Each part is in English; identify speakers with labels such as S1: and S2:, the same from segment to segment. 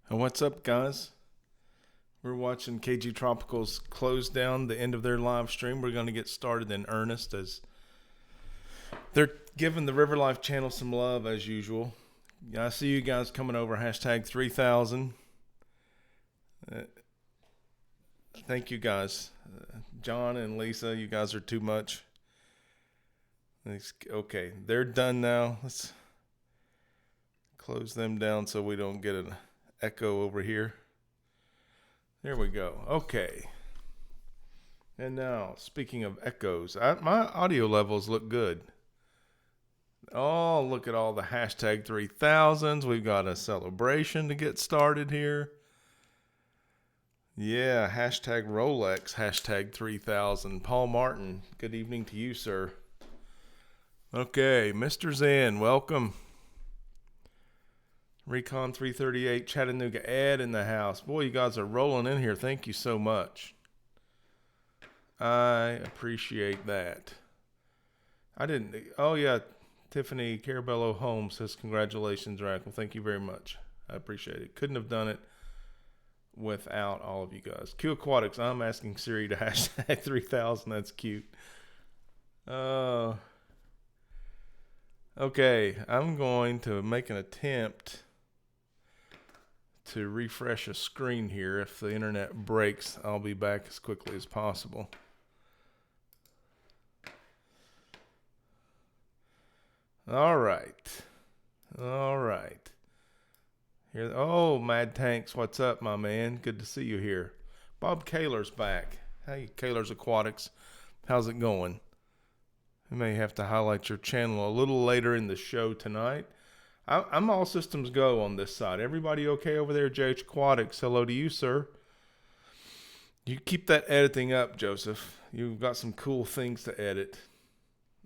S1: And what's up, guys? We're watching KG Tropicals close down the end of their live stream. We're going to get started in earnest as they're giving the River Life channel some love as usual. I see you guys coming over, hashtag 3000. Thank you guys. John and Lisa, you guys are too much. Okay, they're done now. Let's close them down so we don't get an echo over here. There we go. Okay. And now, speaking of echoes, my audio levels look good. Oh, look at all the hashtag 3000s. We've got a celebration to get started here. Yeah, hashtag Rolex, hashtag 3000. Paul Martin, good evening to you, sir. Okay, Mr. Zen, welcome. Recon 338, Chattanooga Ed in the house. Boy, you guys are rolling in here. Thank you so much. I appreciate that. Oh yeah, Tiffany Carabello Holmes says, congratulations, Rack. Well, thank you very much. I appreciate it. Couldn't have done it without all of you guys. Q Aquatics, I'm asking Siri to hashtag 3000. That's cute. Okay, I'm going to make an attempt to refresh a screen here. If the internet breaks, I'll be back as quickly as possible. All right. Here, oh, Mad Tanks, what's up, my man? Good to see you here. Bob Kaler's back. Hey, Kaler's Aquatics. How's it going? I may have to highlight your channel a little later in the show tonight. I'm all systems go on this side. Everybody okay over there, JH Aquatics? Hello to you, sir. You keep that editing up, Joseph. You've got some cool things to edit.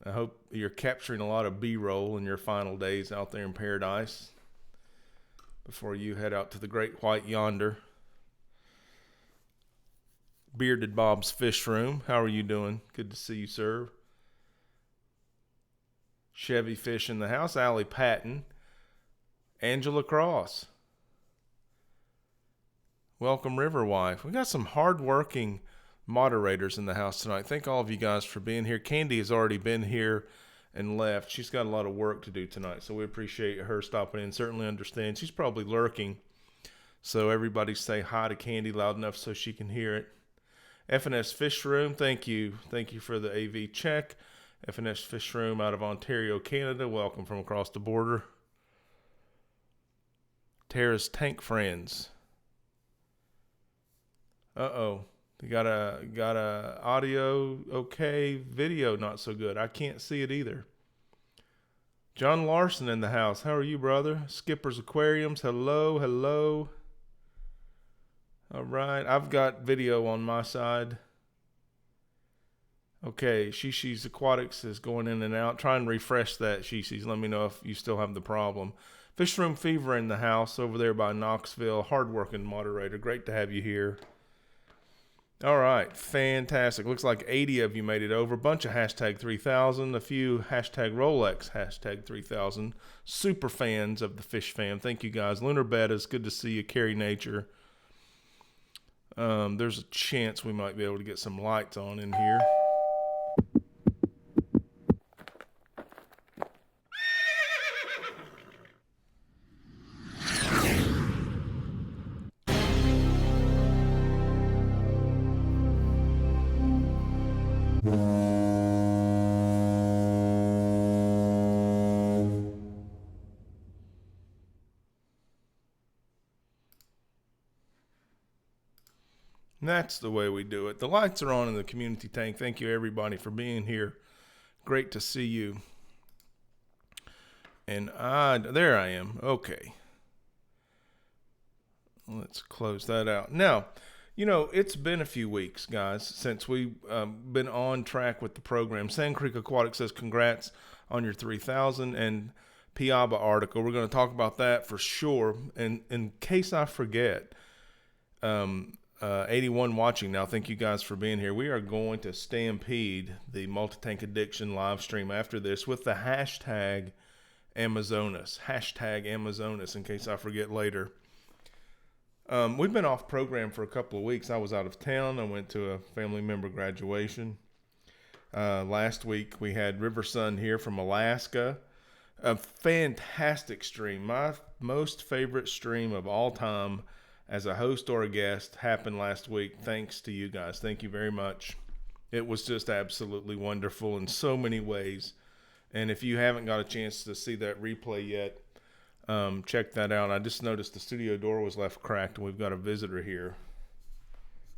S1: I hope you're capturing a lot of B-roll in your final days out there in paradise before you head out to the great white yonder. Bearded Bob's Fish Room. How are you doing? Good to see you, sir. Chevy Fish in the house. Allie Patton. Angela Cross. Welcome, River Wife. We got some hard-working moderators in the house tonight. Thank all of you guys for being here. Candy has already been here and left. She's got a lot of work to do tonight, so we appreciate her stopping in. Certainly understand. She's probably lurking, so everybody say hi to Candy loud enough so she can hear it. FNS Fish Room, thank you. Thank you for the AV check. FNS Fish Room out of Ontario, Canada. Welcome from across the border. Tara's Tank Friends. Uh-oh. You got a audio okay, video not so good. I can't see it either. John Larson in the house. How are you, brother? Skipper's Aquariums. Hello. All right. I've got video on my side. Okay, Shishi's Aquatics is going in and out. Try and refresh that, Shishi's. Let me know if you still have the problem. Fish Room Fever in the house over there by Knoxville. Hardworking moderator. Great to have you here. All right, fantastic. Looks like 80 of you made it over. Bunch of hashtag 3000. A few hashtag Rolex, hashtag 3000. Super fans of the Fish Fam. Thank you, guys. Lunar Bettas, good to see you. Carry Nature. There's a chance we might be able to get some lights on in here. That's the way we do it. The lights are on in the community tank. Thank you, everybody, for being here. Great to see you. And there I am. Okay. Let's close that out. Now, you know, it's been a few weeks, guys, since we've been on track with the program. Sand Creek Aquatics says congrats on your 3000 and Piaba article. We're going to talk about that for sure. And in case I forget, 81 watching now. Thank you guys for being here. We are going to stampede the multi-tank addiction live stream after this with the hashtag Amazonas. Hashtag Amazonas, in case I forget later. We've been off program for a couple of weeks. I was out of town. I went to a family member graduation. Last week we had River Sun here from Alaska. A fantastic stream. My most favorite stream of all time as a host or a guest happened last week. Thanks to you guys. Thank you very much. It was just absolutely wonderful in so many ways. And if you haven't got a chance to see that replay yet, check that out. I just noticed the studio door was left cracked and we've got a visitor here.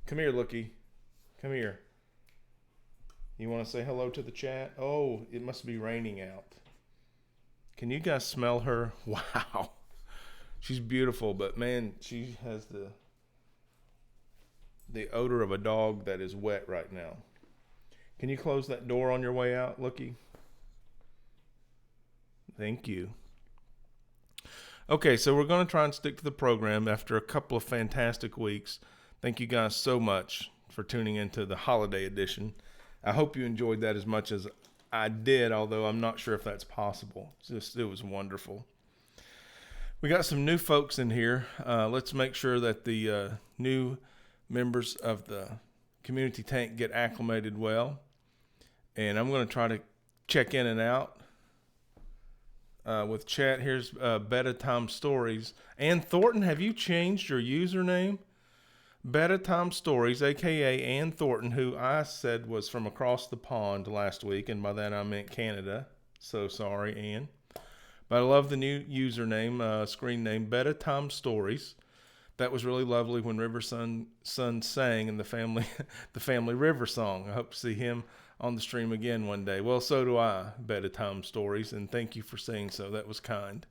S1: Come here, Lookie. Come here. You want to say hello to the chat? Oh, it must be raining out. Can you guys smell her? Wow. She's beautiful, but man, she has the odor of a dog that is wet right now. Can you close that door on your way out, Lookie? Thank you. Okay, so we're going to try and stick to the program after a couple of fantastic weeks. Thank you guys so much for tuning into the holiday edition. I hope you enjoyed that as much as I did, although I'm not sure if that's possible. It was wonderful. We got some new folks in here. Let's make sure that the new members of the community tank get acclimated well. And I'm going to try to check in and out with chat. Here's Bedtime Stories. Ann Thornton, have you changed your username? Bedtime Stories, a.k.a. Ann Thornton, who I said was from across the pond last week, and by that I meant Canada. So sorry, Ann. But I love the new username, screen name, Bedtime Stories. That was really lovely when River Sun sang in the family River song. I hope to see him on the stream again one day. Well, so do I, Bedtime Stories, and thank you for saying so. That was kind.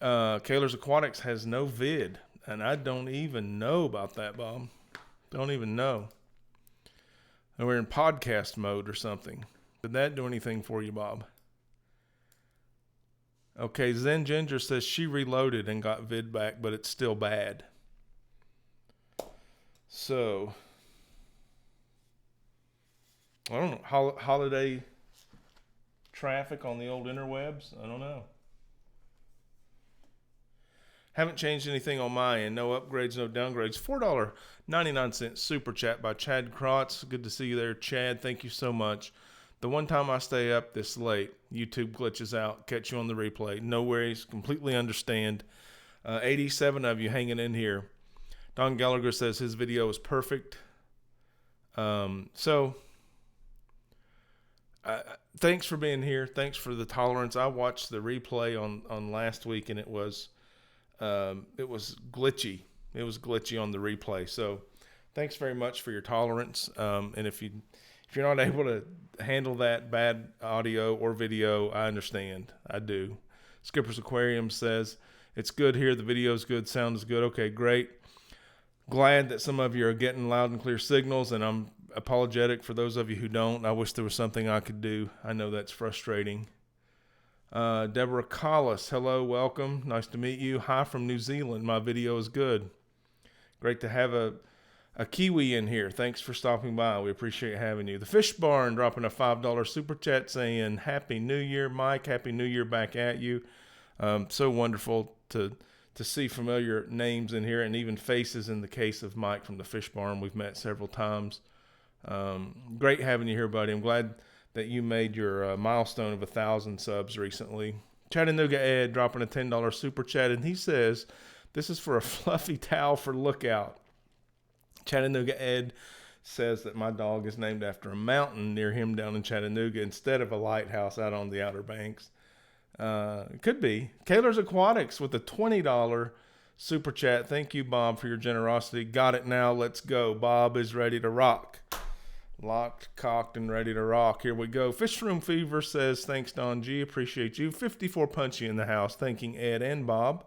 S1: Kaler's Aquatics has no vid. And I don't even know about that, Bob. Don't even know. And we're in podcast mode or something. Did that do anything for you, Bob? Okay, Zen Ginger says she reloaded and got vid back, but it's still bad. So, I don't know. Holiday traffic on the old interwebs? I don't know. Haven't changed anything on my end. No upgrades, no downgrades. $4.99 super chat by Chad Krotz. Good to see you there, Chad. Thank you so much. The one time I stay up this late, YouTube glitches out. Catch you on the replay. No worries. Completely understand. 87 of you hanging in here. Don Gallagher says his video is perfect. Thanks for being here. Thanks for the tolerance. I watched the replay on last week, and it was glitchy. It was glitchy on the replay. So thanks very much for your tolerance. And if you're not able to handle that bad audio or video, I understand. I do. Skipper's Aquarium says, it's good here. The video is good. Sound is good. Okay, great. Glad that some of you are getting loud and clear signals, and I'm apologetic for those of you who don't. I wish there was something I could do. I know that's frustrating. Deborah Collis, hello, welcome. Nice to meet you. Hi from New Zealand. My video is good. Great to have a Kiwi in here. Thanks for stopping by. We appreciate having you. The Fish Barn dropping a $5 super chat saying, Happy New Year, Mike. Happy New Year back at you. So wonderful to see familiar names in here and even faces in the case of Mike from the Fish Barn. We've met several times. Great having you here, buddy. I'm glad that you made your milestone of 1,000 subs recently. Chattanooga Ed dropping a $10 super chat, and he says, this is for a fluffy towel for Lookout. Chattanooga Ed says that my dog is named after a mountain near him down in Chattanooga instead of a lighthouse out on the Outer Banks. It could be. Kaler's Aquatics with a $20 super chat. Thank you, Bob, for your generosity. Got it now. Let's go. Bob is ready to rock. Locked, cocked, and ready to rock. Here we go. Fish Room Fever says, thanks, Don G. Appreciate you. 54 Punchy in the house. Thanking Ed and Bob.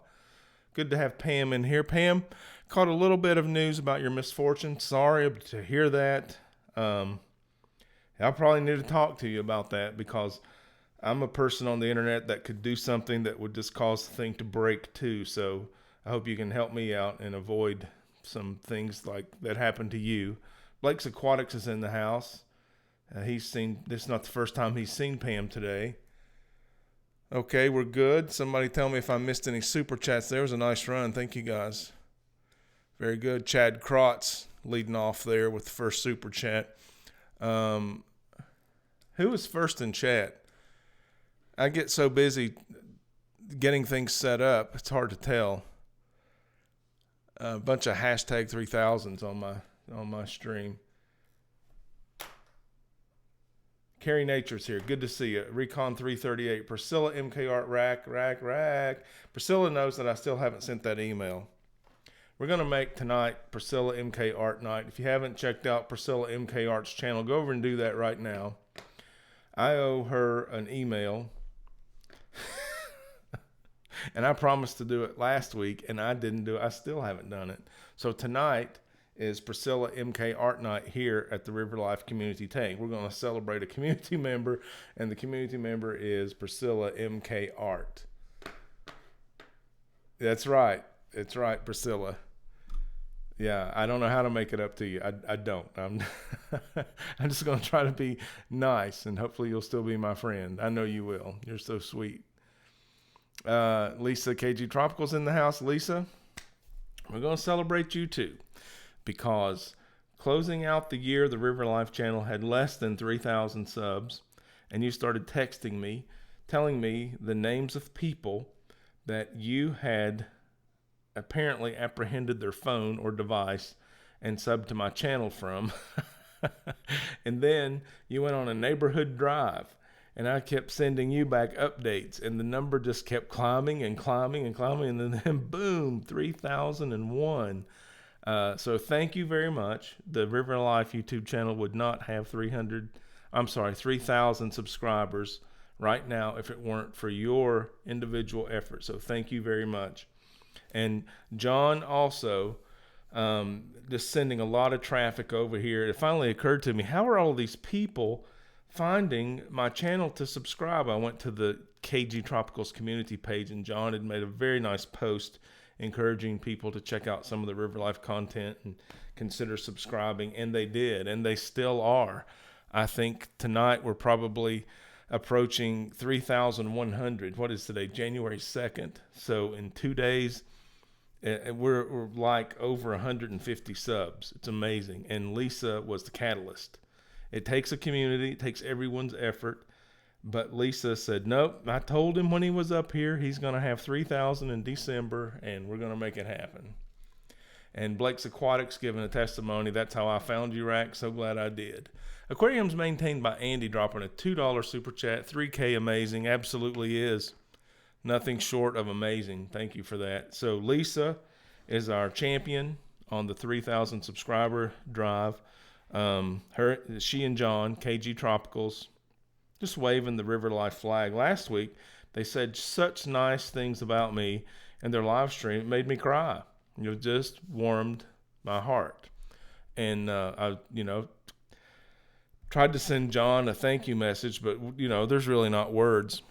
S1: Good to have Pam in here. Pam, caught a little bit of news about your misfortune. Sorry to hear that. I probably need to talk to you about that because I'm a person on the internet that could do something that would just cause the thing to break too. So I hope you can help me out and avoid some things like that happened to you. Blake's Aquatics is in the house. This is not the first time he's seen Pam today. Okay, we're good. Somebody tell me if I missed any super chats. There was a nice run. Thank you, guys. Very good. Chad Krotz leading off there with the first super chat. Who was first in chat? I get so busy getting things set up, it's hard to tell. A bunch of hashtag 3000s on my stream. Carrie Nature's here. Good to see you. Recon 338. Priscilla MK Art rack. Priscilla knows that I still haven't sent that email. We're going to make tonight Priscilla MK Art night. If you haven't checked out Priscilla MK Art's channel, go over and do that right now. I owe her an email. And I promised to do it last week, and I didn't do it. I still haven't done it. So tonight is Priscilla MK Art Night here at the River Life Community Tank. We're going to celebrate a community member, and the community member is Priscilla MK Art. That's right. It's right, Priscilla. Yeah, I don't know how to make it up to you. I don't. I'm just going to try to be nice, and hopefully you'll still be my friend. I know you will. You're so sweet. Lisa KG Tropicals in the house. Lisa, we're going to celebrate you too, because closing out the year, the River Life channel had less than 3,000 subs, and you started texting me, telling me the names of people that you had apparently apprehended their phone or device and subbed to my channel from. And then you went on a neighborhood drive, and I kept sending you back updates, and the number just kept climbing, and then boom, 3,001. So thank you very much. The River Life YouTube channel would not have 3,000 subscribers right now if it weren't for your individual effort. So thank you very much. And John also, just sending a lot of traffic over here. It finally occurred to me, how are all these people finding my channel to subscribe? I went to the KG Tropicals community page, and John had made a very nice post encouraging people to check out some of the River Life content and consider subscribing, and they did, and they still are. I think tonight we're probably approaching 3,100. What is today? January 2nd. So in 2 days, we're like over 150 subs. It's amazing. And Lisa was the catalyst. It takes a community. It takes everyone's effort. But Lisa said, nope, I told him when he was up here, he's going to have 3,000 in December, and we're going to make it happen. And Blake's Aquatics giving a testimony. That's how I found you, Rack. So glad I did. Aquariums maintained by Andy dropping a $2 super chat. 3K amazing. Absolutely is. Nothing short of amazing. Thank you for that. So Lisa is our champion on the 3,000 subscriber drive. She and John, KG Tropicals, just waving the River Life flag. Last week, they said such nice things about me in their live stream. It made me cry. It just warmed my heart. And, I tried to send John a thank you message, but, there's really not words.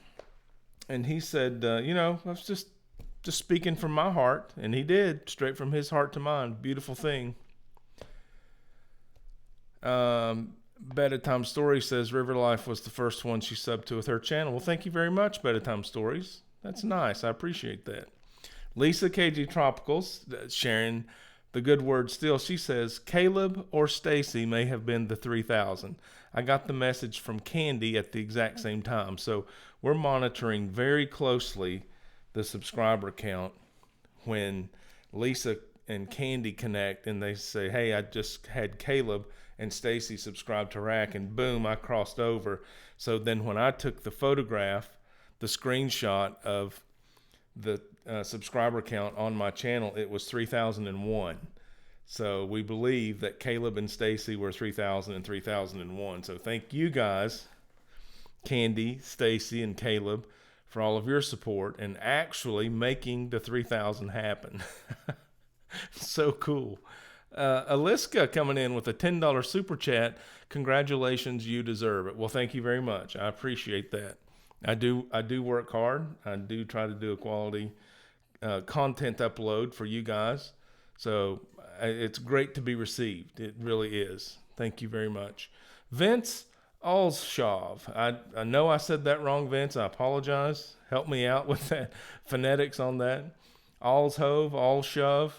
S1: And he said, I was just speaking from my heart. And he did, straight from his heart to mine. Beautiful thing. Bedtime Story says River Life was the first one she subbed to with her channel. Well, thank you very much, Bedtime Stories. That's nice. I appreciate that. Lisa KG Tropicals sharing the good word still. She says Caleb or Stacy may have been the 3,000. I got the message from Candy at the exact same time. So we're monitoring very closely the subscriber count when Lisa and Candy connect and they say, hey, I just had Caleb and Stacy subscribe to Rack, and boom, I crossed over. So then when I took the photograph, the screenshot of the subscriber count on my channel, it was 3,001. So we believe that Caleb and Stacy were 3,000 and 3,001. So thank you guys, Candy, Stacy, and Caleb, for all of your support and actually making the 3,000 happen. So cool. Aliska coming in with a $10 super chat. Congratulations, you deserve it. Well, thank you very much. I appreciate that. I do work hard. I do try to do a quality content upload for you guys. So it's great to be received. It really is. Thank you very much. Vince Alshov. I know I said that wrong, Vince. I apologize. Help me out with that phonetics on that. Alshov, Alshov.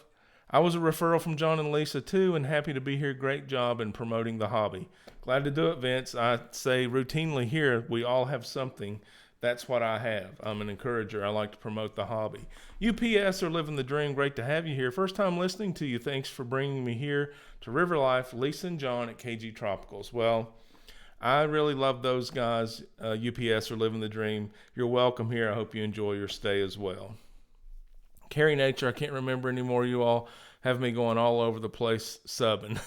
S1: I was a referral from John and Lisa too, and happy to be here. Great job in promoting the hobby. Glad to do it, Vince. I say routinely here, we all have something. That's what I have. I'm an encourager. I like to promote the hobby. UPS are living the dream. Great to have you here. First time listening to you. Thanks for bringing me here to River Life. Lisa and John at KG Tropicals. Well, I really love those guys. UPS are living the dream. You're welcome here. I hope you enjoy your stay as well. Carrie Nature, I can't remember anymore. You all have me going all over the place subbing.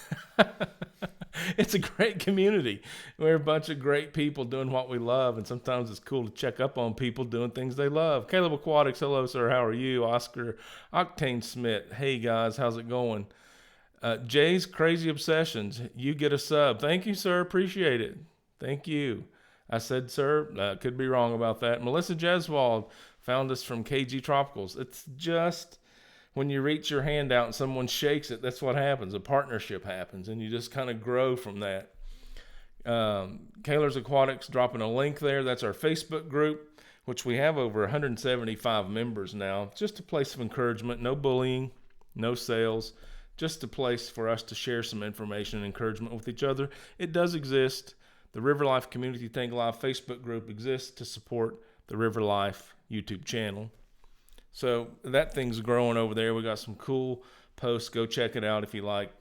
S1: It's a great community. We're a bunch of great people doing what we love, and sometimes it's cool to check up on people doing things they love. Caleb Aquatics, hello, sir. How are you? Oscar Octane Smith, hey, guys. How's it going? Jay's Crazy Obsessions, you get a sub. Thank you, sir. Appreciate it. Thank you. I said, sir. Could be wrong about that. Melissa Jeswald found us from KG Tropicals. It's just when you reach your hand out and someone shakes it, that's what happens. A partnership happens, and you just kind of grow from that. Kaler's Aquatics dropping a link there. That's our Facebook group, which we have over 175 members now. Just a place of encouragement, no bullying, no sales, just a place for us to share some information and encouragement with each other. It does exist. The River Life Community Tank Live Facebook group exists to support the River Life YouTube channel. So that thing's growing over there. We got some cool posts. Go check it out if you like.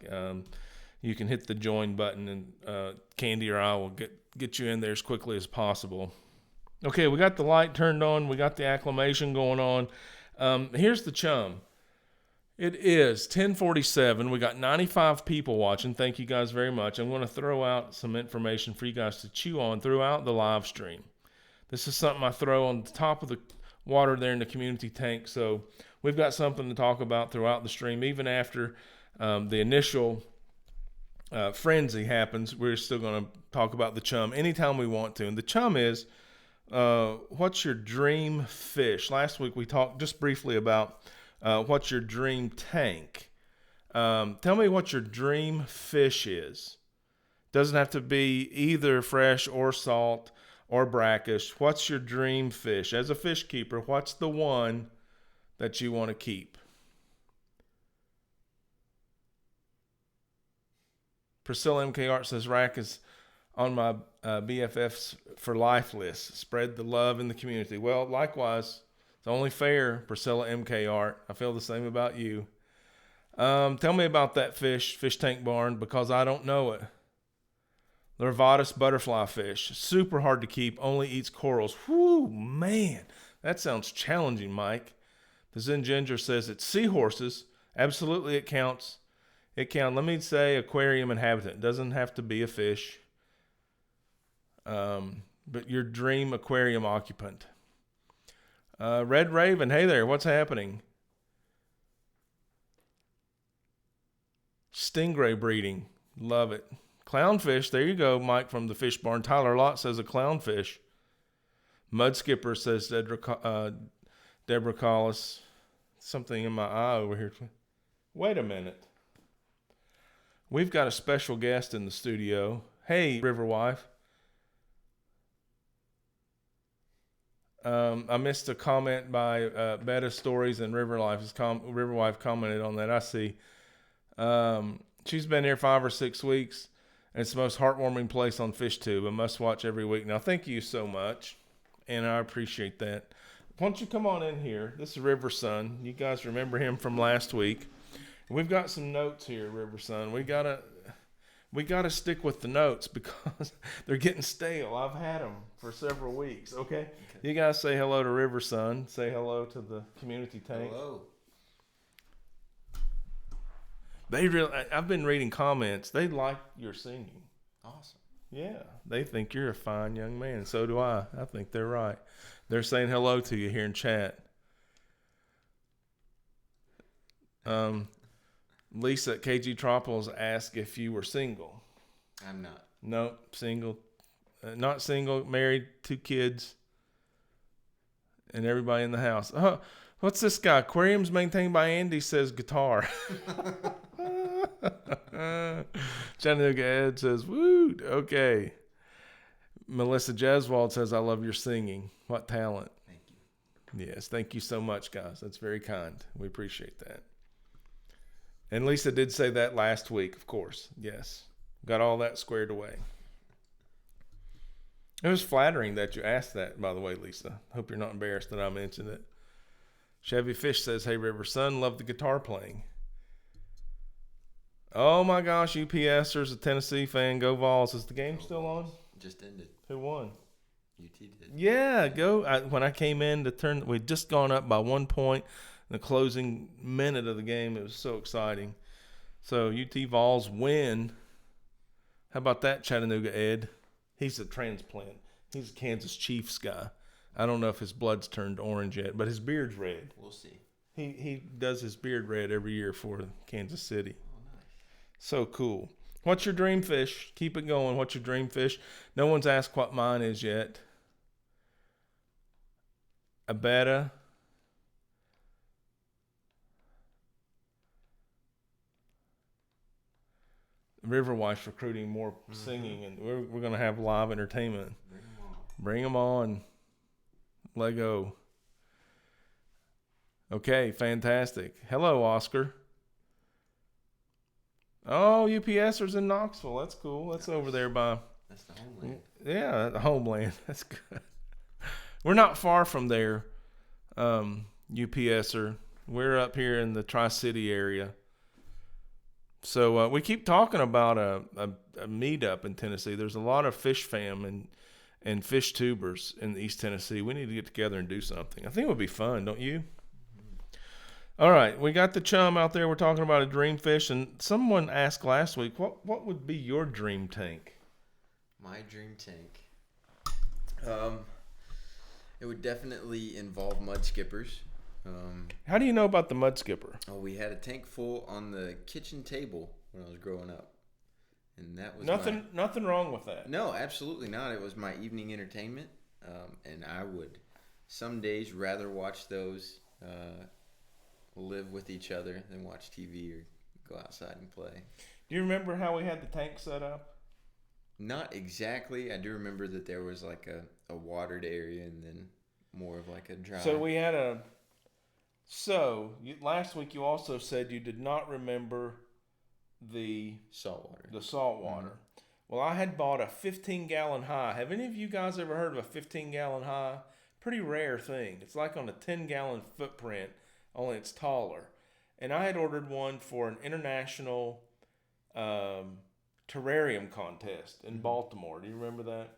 S1: You can hit the join button, and Candy or I will get you in there as quickly as possible. Okay, we got the light turned on. We got the acclimation going on. Here's the CHUM. It is 10:47. We got 95 people watching. Thank you guys very much. I'm going to throw out some information for you guys to chew on throughout the live stream. This is something I throw on the top of the water there in the community tank. So we've got something to talk about throughout the stream. Even after the initial frenzy happens, we're still going to talk about the CHUM anytime we want to. And the CHUM is, what's your dream fish? Last week we talked just briefly about what's your dream tank. Tell me what your dream fish is. Doesn't have to be either fresh or salt or brackish. What's your dream fish? As a fish keeper, what's the one that you want to keep? Priscilla MK Art says, Rack is on my BFFs for life list. Spread the love in the community. Well, likewise, it's only fair, Priscilla MK Art. I feel the same about you. Tell me about that fish tank barn, because I don't know it. Lervatus butterfly fish. Super hard to keep. Only eats corals. Whoo, man. That sounds challenging, Mike. The Zen Ginger says it's seahorses. Absolutely, it counts. It counts. Let me say aquarium inhabitant. It doesn't have to be a fish. But your dream aquarium occupant. Red Raven. Hey there. What's happening? Stingray breeding. Love it. Clownfish, there you go, Mike from the Fish Barn. Tyler Lott says a clownfish. Mud Skipper says Deborah Collis. Something in my eye over here. Wait a minute. We've got a special guest in the studio. Hey, River Wife. I missed a comment by Betta Stories and River Life. River Wife commented on that. I see. She's been here 5 or 6 weeks. And it's the most heartwarming place on FishTube. A must watch every week. Now, thank you so much, and I appreciate that. Why don't you come on in here? This is River Sun. You guys remember him from last week. We've got some notes here, River Sun. We gotta stick with the notes because they're getting stale. I've had them for several weeks. Okay. You guys say hello to River Sun. Say hello to the community tank.
S2: Hello.
S1: I've been reading comments. They like your singing.
S2: Awesome.
S1: Yeah, they think you're a fine young man. So do I. I think they're right. They're saying hello to you here in chat. Lisa at KG Tropicals asked if you were single.
S2: I'm not.
S1: Nope, single. Not single, married, 2 kids, and everybody in the house. Oh, what's this guy? Aquariums maintained by Andy says guitar. Chattanooga Ed says, woo, okay. Melissa Jeswald says, I love your singing. What talent.
S2: Thank you.
S1: Yes, thank you so much, guys. That's very kind. We appreciate that. And Lisa did say that last week, of course. Yes. Got all that squared away. It was flattering that you asked that, by the way, Lisa. Hope you're not embarrassed that I mentioned it. Chevy Fish says, hey, River Son, love the guitar playing. Oh, my gosh, UPSers, a Tennessee fan. Go Vols. Is the game still on?
S2: Just ended.
S1: Who won?
S2: UT did.
S1: Yeah, go. When I came in to turn, we'd just gone up by 1 point in the closing minute of the game. It was so exciting. So UT Vols win. How about that, Chattanooga Ed? He's a transplant. He's a Kansas Chiefs guy. I don't know if his blood's turned orange yet, but his beard's red.
S2: We'll see.
S1: He does his beard red every year for Kansas City.
S2: Oh, nice.
S1: So cool. What's your dream fish? Keep it going. What's your dream fish? No one's asked what mine is yet. A betta. Riverwife's recruiting more singing, and we're going to have live entertainment. Bring them on. Lego. Okay, fantastic. Hello, Oscar. Oh, UPSers in Knoxville. That's cool. That's over there by...
S2: That's the homeland.
S1: Yeah, the homeland. That's good. We're not far from there, UPSer. We're up here in the Tri-City area. So we keep talking about a meetup in Tennessee. There's a lot of fish fam and fish tubers in East Tennessee. We need to get together and do something. I think it would be fun, don't you? All right, we got the chum out there. We're talking about a dream fish, and someone asked last week, what would be your dream tank?
S2: My dream tank. It would definitely involve mud skippers.
S1: How do you know about the mud skipper?
S2: Oh, we had a tank full on the kitchen table when I was growing up, and that was
S1: nothing wrong with that.
S2: No, absolutely not. It was my evening entertainment, and I would some days rather watch those live with each other than watch TV or go outside and play.
S1: Do you remember how we had the tank set up?
S2: Not exactly. I do remember that there was like a watered area and then more of like a dry.
S1: So we had last week you also said you did not remember the
S2: saltwater.
S1: Mm-hmm. Well, I had bought a 15-gallon high. Have any of you guys ever heard of a 15-gallon high? Pretty rare thing. It's like on a 10-gallon footprint, only it's taller. And I had ordered one for an international terrarium contest in Baltimore. Do you remember that?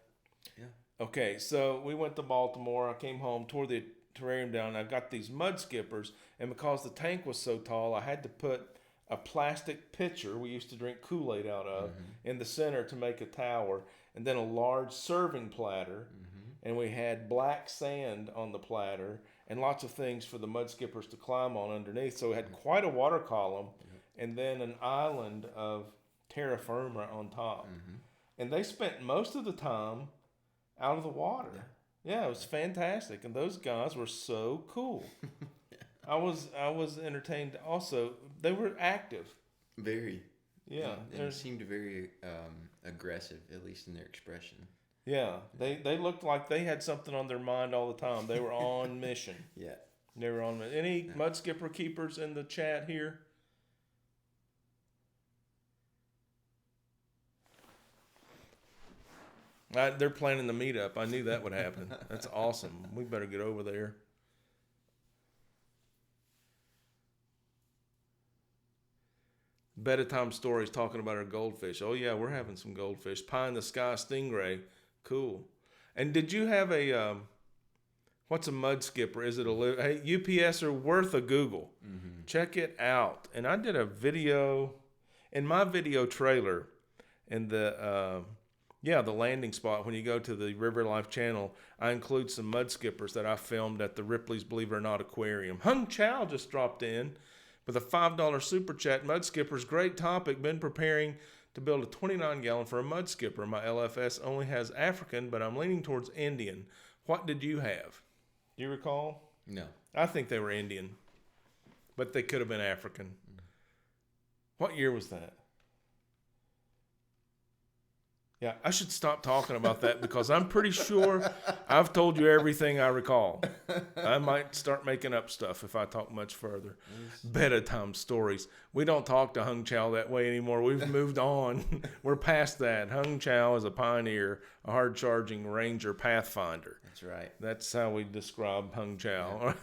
S2: Yeah.
S1: Okay, so we went to Baltimore. I came home, tore the terrarium down. I got these mud skippers, and because the tank was so tall, I had to put a plastic pitcher we used to drink Kool-Aid out of in the center to make a tower, and then a large serving platter, and we had black sand on the platter and lots of things for the mud skippers to climb on underneath. So we had quite a water column, and then an island of terra firma on top. And they spent most of the time out of the water. Yeah, it was fantastic, and those guys were so cool. I was entertained. Also, they were active.
S2: Very.
S1: Yeah,
S2: and it seemed very aggressive, at least in their expression.
S1: Yeah, they looked like they had something on their mind all the time. They were on mission.
S2: Yeah,
S1: they were on mission. Any mud skipper keepers in the chat here? They're planning the meetup. I knew that would happen. That's awesome. We better get over there. Bedtime stories talking about our goldfish. Oh yeah, we're having some goldfish. Pie in the sky stingray. Cool. And did you have a what's a mud skipper? Is it hey, UPS are worth a Google. Check it out. And I did a video in my video trailer in the landing spot. When you go to the River Life channel, I include some mud skippers that I filmed at the Ripley's Believe It or Not Aquarium. Hung Chow just dropped in with a $5 super chat. Mud skippers, great topic. Been preparing to build a 29-gallon for a mud skipper. My LFS only has African, but I'm leaning towards Indian. What did you have? Do you recall?
S2: No.
S1: I think they were Indian, but they could have been African. What year was that? Yeah, I should stop talking about that because I'm pretty sure I've told you everything I recall. I might start making up stuff if I talk much further. Bedtime stories. We don't talk to Hung Chow that way anymore. We've moved on. We're past that. Hung Chow is a pioneer, a hard-charging ranger pathfinder.
S2: That's right.
S1: That's how we describe Hung Chow.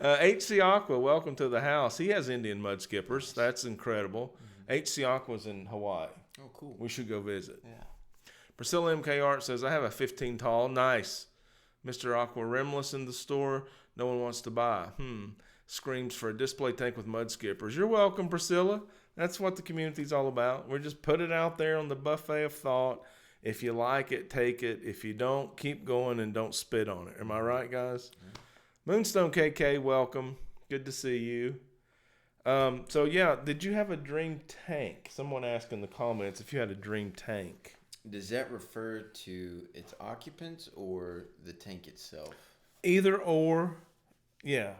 S1: HC Aqua, welcome to the house. He has Indian mud skippers. That's incredible. HC Aqua's in Hawaii.
S2: Oh, cool.
S1: We should go visit.
S2: Yeah.
S1: Priscilla MK Art says, I have a 15 tall. Nice. Mr. Aqua rimless in the store. No one wants to buy. Screams for a display tank with mud skippers. You're welcome, Priscilla. That's what the community's all about. We're just put it out there on the buffet of thought. If you like it, take it. If you don't, keep going and don't spit on it. Am I right, guys? Yeah. Moonstone KK, welcome. Good to see you. So yeah, did you have a dream tank? Someone asked in the comments if you had a dream tank.
S2: Does that refer to its occupants or the tank itself?
S1: Either or, yeah,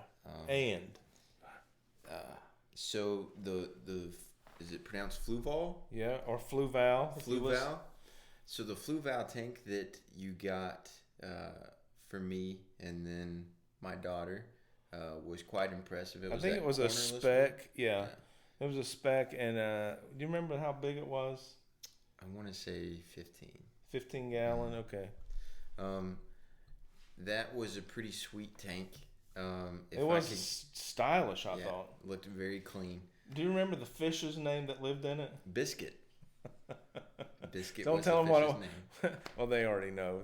S1: and.
S2: So the is it pronounced fluval?
S1: Yeah, or fluval.
S2: Fluval. So the fluval tank that you got for me and then my daughter. Was quite impressive.
S1: I think it was a spec. Yeah. It was a spec. And do you remember how big it was?
S2: I want to say 15.
S1: 15 gallon? Okay.
S2: That was a pretty sweet tank.
S1: It was stylish, I thought.
S2: Looked very clean.
S1: Do you remember the fish's name that lived in it?
S2: Biscuit. Biscuit.
S1: Don't
S2: was
S1: tell
S2: the
S1: them
S2: fish's
S1: what.
S2: name.
S1: Well, they already know.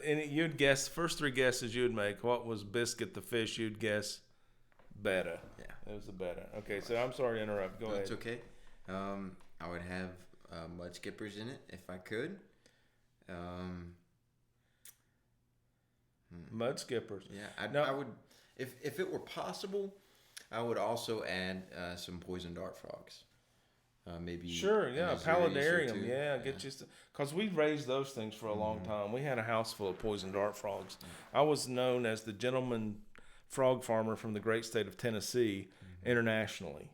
S1: You'd guess first three guesses you'd make. What was Biscuit the fish? You'd guess Betta.
S2: Yeah,
S1: it was the Betta. Okay, so I'm sorry to interrupt. Go ahead.
S2: It's okay. I would have mud skippers in it if I could.
S1: Mud skippers.
S2: Yeah, I would. If it were possible, I would also add some poison dart frogs. Maybe
S1: sure, yeah, paludarium, yeah, get you because we raised those things for a long time. We had a house full of poison dart frogs. I was known as the gentleman frog farmer from the great state of Tennessee internationally.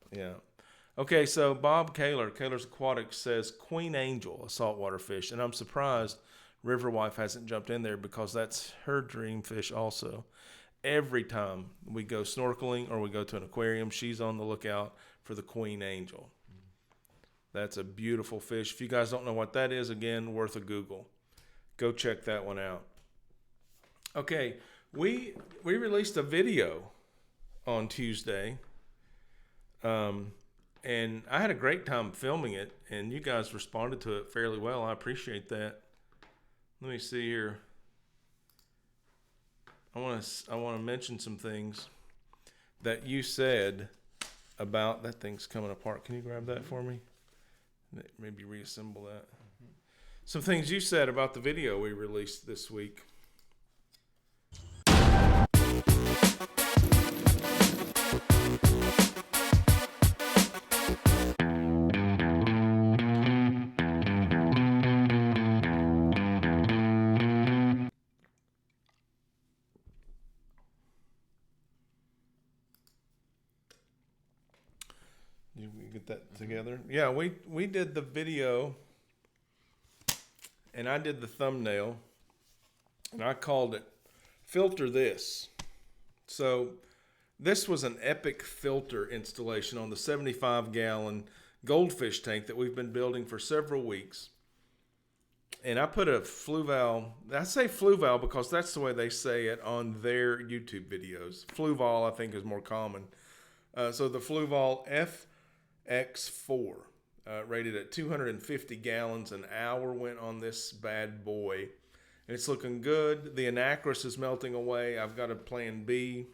S1: Yeah. Okay, so Bob Kaler's Aquatics says Queen Angel, a saltwater fish, and I'm surprised Riverwife hasn't jumped in there because that's her dream fish also. Every time we go snorkeling or we go to an aquarium, she's on the lookout for the Queen Angel. That's a beautiful fish. If you guys don't know what that is, again, worth a Google. Go check that one out. Okay, we released a video on Tuesday, and I had a great time filming it, and you guys responded to it fairly well. I appreciate that. Let me see here. I want to mention some things that you said about that thing's coming apart. Can you grab that for me? Maybe reassemble that. Some things you said about the video we released this week. You get that together? Yeah, we did the video, and I did the thumbnail, and I called it Filter This. So this was an epic filter installation on the 75-gallon goldfish tank that we've been building for several weeks. And I put a fluval, I say fluval because that's the way they say it on their YouTube videos. Fluval, I think, is more common. So the fluval FX4, rated at 250 gallons an hour, went on this bad boy. And it's looking good. The anacris is melting away. I've got a plan B.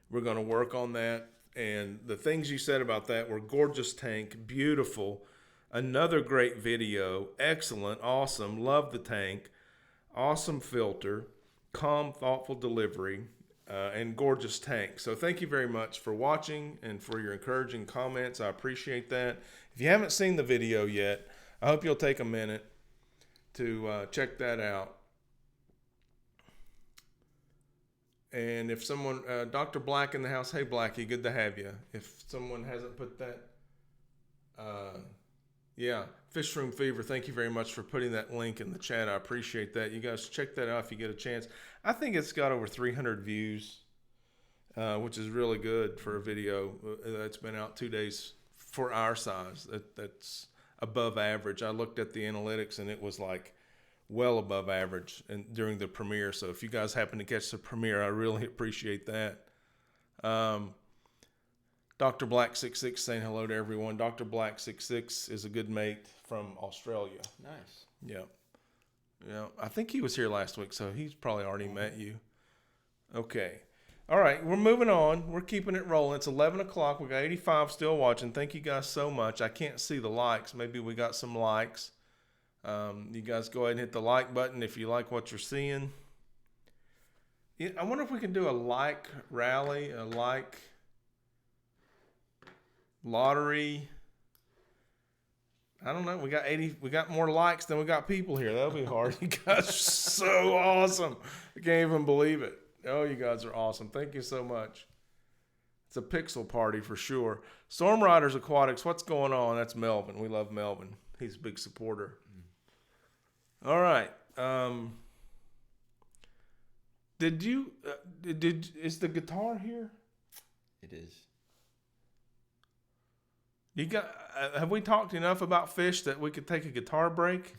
S1: We're going to work on that. And the things you said about that were gorgeous tank, beautiful. Another great video, excellent, awesome, love the tank, awesome filter, calm, thoughtful delivery, and gorgeous tank. So thank you very much for watching and for your encouraging comments. I appreciate that. If you haven't seen the video yet, I hope you'll take a minute to check that out. And if someone, Dr. Black in the house, hey Blackie, good to have you. If someone hasn't put that Yeah, Fish Room Fever. Thank you very much for putting that link in the chat. I appreciate that. You guys check that out if you get a chance. I think it's got over 300 views, which is really good for a video that's been out 2 days for our size. That's above average. I looked at the analytics and it was like well above average and during the premiere. So if you guys happen to catch the premiere, I really appreciate that. Dr. Black66 saying hello to everyone. Dr. Black66 is a good mate from Australia.
S2: Nice.
S1: Yeah. Yeah. I think he was here last week, so he's probably already met you. Okay. All right. We're moving on. We're keeping it rolling. It's 11 o'clock. We got 85 still watching. Thank you guys so much. I can't see the likes. Maybe we got some likes. You guys go ahead and hit the like button if you like what you're seeing. Yeah, I wonder if we can do a like rally, a like lottery. I don't know. We got 80. We got more likes than we got people here. That'll be hard. You guys are so awesome. I can't even believe it. Oh, you guys are awesome. Thank you so much. It's a pixel party for sure. Storm Riders Aquatics. What's going on? That's Melvin. We love Melvin. He's a big supporter. All right. Is the guitar here?
S2: It is.
S1: You got? Have we talked enough about fish that we could take a guitar break?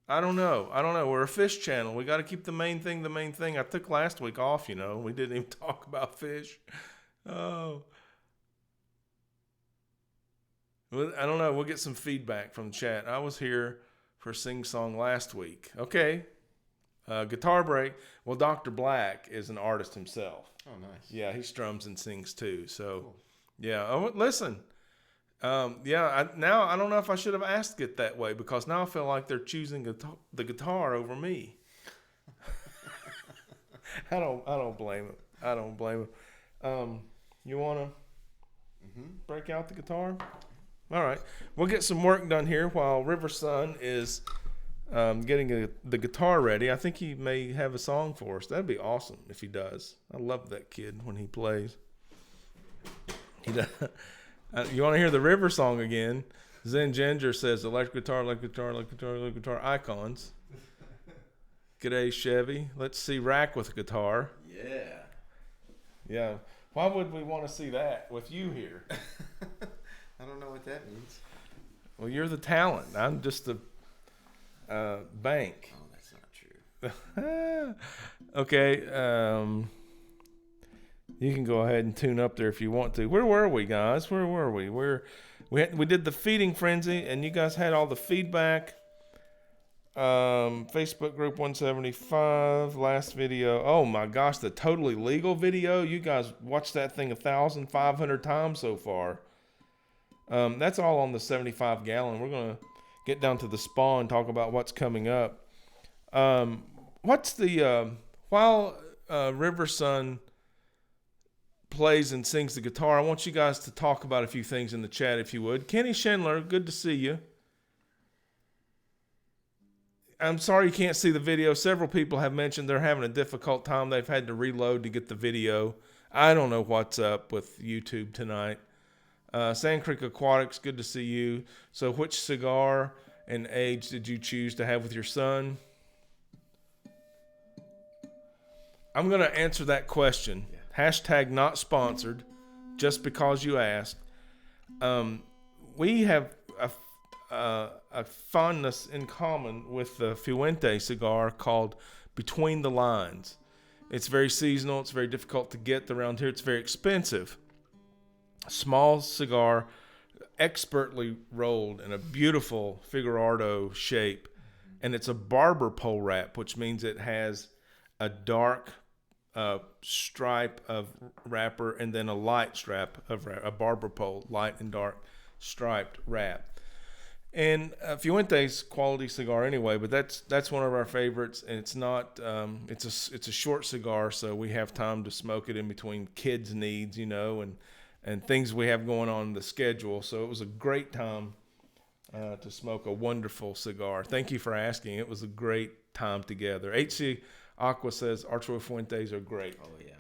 S1: I don't know. We're a fish channel. We got to keep the main thing the main thing. I took last week off, We didn't even talk about fish. Oh. Well, I don't know. We'll get some feedback from the chat. I was here for Sing Song last week. Okay. Guitar break. Well, Dr. Black is an artist himself.
S2: Oh, nice.
S1: Yeah, he strums and sings too. So,
S2: Cool.
S1: yeah. Oh, listen. Now I don't know if I should have asked it that way because now I feel like they're choosing the guitar over me. I don't blame him. I don't blame him. You want to break out the guitar? All right. We'll get some work done here while River Sun is getting the guitar ready. I think he may have a song for us. That'd be awesome if he does. I love that kid when he plays. He does. You want to hear the River song again? Zen Ginger says electric guitar icons. G'day Chevy. Let's see Rack with a guitar.
S2: Yeah.
S1: Yeah. Why would we want to see that with you here?
S2: I don't know what that means.
S1: Well, you're the talent. I'm just the bank.
S2: Oh, that's not true.
S1: Okay. You can go ahead and tune up there if you want to. Where were we, guys? Where were we? We did the feeding frenzy, and you guys had all the feedback. Facebook group 175, last video. Oh my gosh, the totally legal video. You guys watched that thing 1,500 times so far. That's all on the 75 gallon. We're gonna get down to the spa and talk about what's coming up. What's the while River Sun plays and sings the guitar, I want you guys to talk about a few things in the chat if you would. Kenny Schindler, good to see you. I'm sorry you can't see the video. Several people have mentioned they're having a difficult time. They've had to reload to get the video. I don't know what's up with YouTube tonight. Sand Creek Aquatics, good to see you. So which cigar and age did you choose to have with your son? I'm going to answer that question. Yeah. Hashtag not sponsored, just because you asked. We have a fondness in common with the Fuente cigar called Between the Lines. It's very seasonal. It's very difficult to get around here. It's very expensive. Small cigar, expertly rolled in a beautiful Figueroa shape. And it's a barber pole wrap, which means it has a dark stripe of wrapper and then a light strap of a barber pole, light and dark striped wrap. And Fuente's quality cigar anyway, but that's one of our favorites. And it's not it's a short cigar, so we have time to smoke it in between kids' needs, and things we have going on in the schedule. So it was a great time to smoke a wonderful cigar. Thank you for asking. It was a great time together. HC Aqua says Arturo Fuentes are great.
S2: Oh yeah.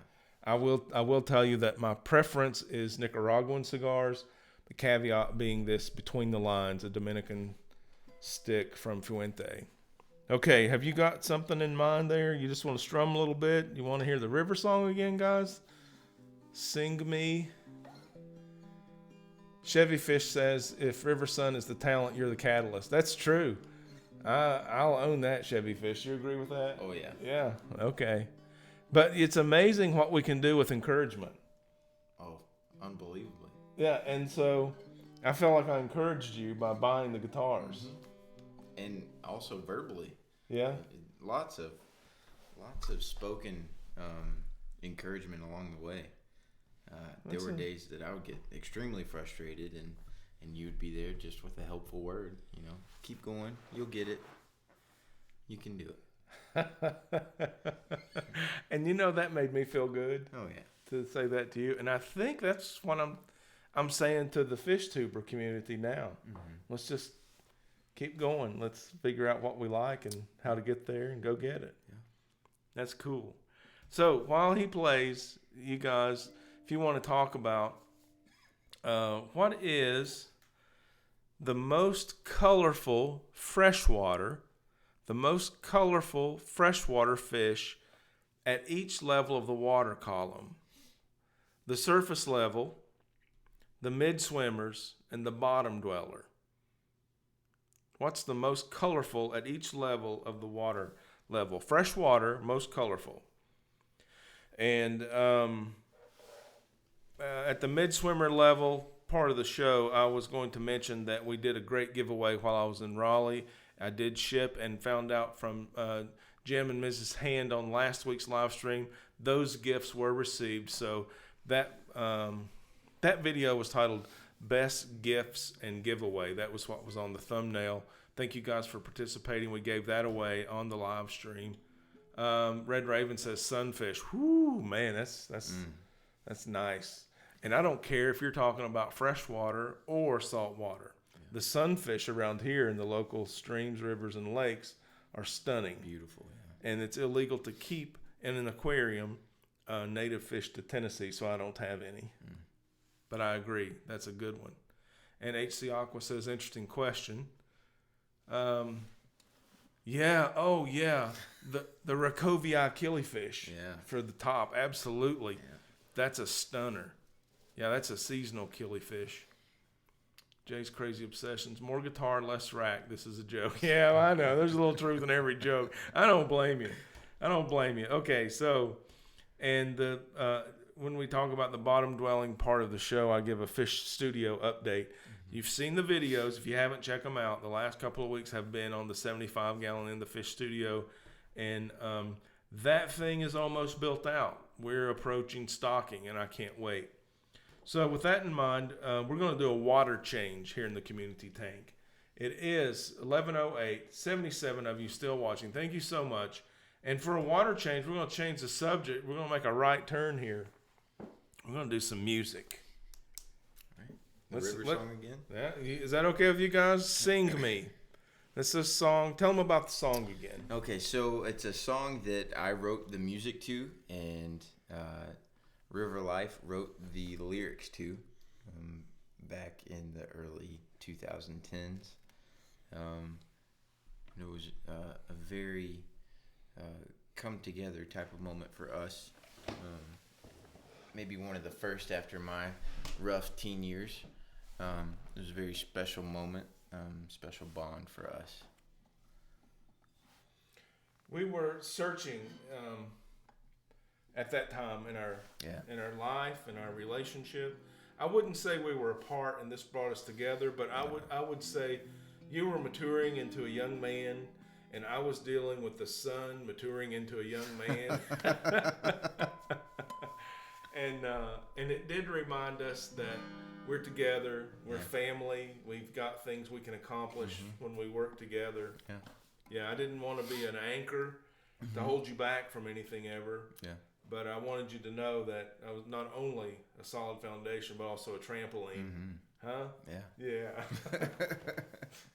S1: I will tell you that my preference is Nicaraguan cigars, The caveat being this between the lines, a Dominican stick from Fuente. Okay, have you got something in mind there? You just want to strum a little bit? You want to hear the river song again, guys? Sing me. Chevy Fish says, if River Sun is the talent, you're the catalyst. That's true. I'll own that, Chevy Fish. You agree with that?
S2: Oh, yeah.
S1: Yeah, okay. But it's amazing what we can do with encouragement.
S2: Oh, unbelievably.
S1: Yeah, and so I felt like I encouraged you by buying the guitars.
S2: Mm-hmm. And also verbally.
S1: Yeah.
S2: Lots of spoken encouragement along the way. There were days that I would get extremely frustrated, and you'd be there just with a helpful word. You know, keep going. You'll get it. You can do it.
S1: And you know, that made me feel good.
S2: Oh yeah.
S1: To say that to you, and I think that's what I'm saying to the fish tuber community now. Mm-hmm. Let's just keep going. Let's figure out what we like and how to get there and go get it. Yeah. That's cool. So while he plays, you guys, if you want to talk about what is the most colorful freshwater fish at each level of the water column: the surface level, the mid swimmers, and the bottom dweller. What's the most colorful at each level of the water level? Freshwater, most colorful. And at the mid swimmer level part of the show, I was going to mention that we did a great giveaway while I was in Raleigh. I did ship and found out from Jim and Mrs. Hand on last week's live stream, those gifts were received. So that video was titled Best Gifts and Giveaway. That was what was on the thumbnail. Thank you guys for participating. We gave that away on the live stream. Red Raven says sunfish. Whoo, man, that's nice. And I don't care if you're talking about freshwater or saltwater. Yeah. The sunfish around here in the local streams, rivers, and lakes are stunning.
S2: Beautiful, yeah.
S1: And it's illegal to keep in an aquarium native fish to Tennessee, so I don't have any. But I agree, that's a good one. And HC Aqua says, interesting question. The Racovii killifish for the top, absolutely. Yeah. That's a stunner. Yeah, that's a seasonal killifish. Jay's Crazy Obsessions. More guitar, less rack. This is a joke. Yeah, well, I know. There's a little truth in every joke. I don't blame you. Okay, so, and when we talk about the bottom dwelling part of the show, I give a fish studio update. Mm-hmm. You've seen the videos. If you haven't, check them out. The last couple of weeks have been on the 75-gallon in the fish studio, and that thing is almost built out. We're approaching stocking, and I can't wait. So with that in mind, we're going to do a water change here in the community tank. It is 11:08, 77 of you still watching. Thank you so much. And for a water change, we're going to change the subject. We're going to make a right turn here. We're going to do some music.
S2: All right. The river song again?
S1: Yeah, is that okay with you guys? Sing me. That's a song. Tell them about the song again.
S2: Okay, so it's a song that I wrote the music to, and River Life wrote the lyrics to back in the early 2010s. It was a very come together type of moment for us. Maybe one of the first after my rough teen years. It was a very special moment, special bond for us.
S1: We were searching at that time in our life, in our relationship. I wouldn't say we were apart and this brought us together, but I would say you were maturing into a young man, and I was dealing with the sun maturing into a young man. And it did remind us that we're together, we're family, we've got things we can accomplish when we work together. Yeah, I didn't want to be an anchor to hold you back from anything ever. Yeah. But I wanted you to know that I was not only a solid foundation, but also a trampoline. Mm-hmm. Huh? Yeah. Yeah.